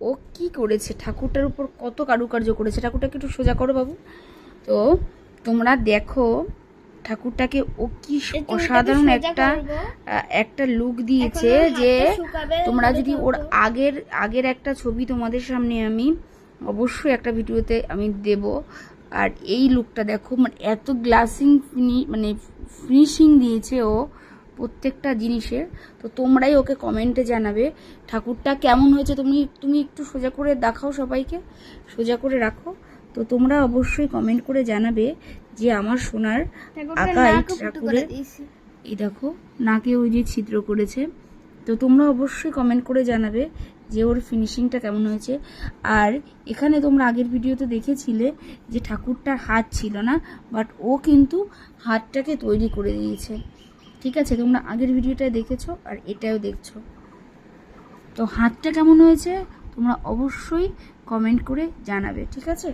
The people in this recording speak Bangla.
ও কি করেছে, ঠাকুরটার উপর কত কারুকার্য করেছে। ঠাকুরটাকে একটু সোজা করো বাবু। তো তোমরা দেখো ঠাকুরটাকে ও কি অসাধারণ একটা লুক দিয়েছে। যে তোমরা যদি ওর আগের একটা ছবি তোমাদের সামনে আমি অবশ্যই একটা ভিডিওতে আমি দেব। আর এই লুকটা দেখো, মানে এত গ্লাসিং মানে ফিনিশিং দিয়েছে ও প্রত্যেকটা জিনিসের। তো তোমরাই ওকে কমেন্টে জানাবে ঠাকুরটা কেমন হয়েছে। তুমি একটু সোজা করে দেখাও, সবাইকে সোজা করে রাখো। তো তোমরা অবশ্যই কমেন্ট করে জানাবে যে আমার সোনার আঁকা এই ঠাকুরের, এই দেখো নাকে ওই যে ছিদ্র করেছে। তো তোমরা অবশ্যই কমেন্ট করে জানাবে যে ওর ফিনিশিংটা কেমন হয়েছে। আর এখানে তোমরা আগের ভিডিওতে দেখেছিলে যে ঠাকুরটার হাত ছিল না, বাট ও কিন্তু হাতটাকে তৈরি করে দিয়েছে। ঠিক আছে, তোমরা আগের ভিডিওটা দেখেছো আর এটাও দেখছো। তো হাতটা কেমন হয়েছে তোমরা অবশ্যই কমেন্ট করে জানাবে, ঠিক আছে।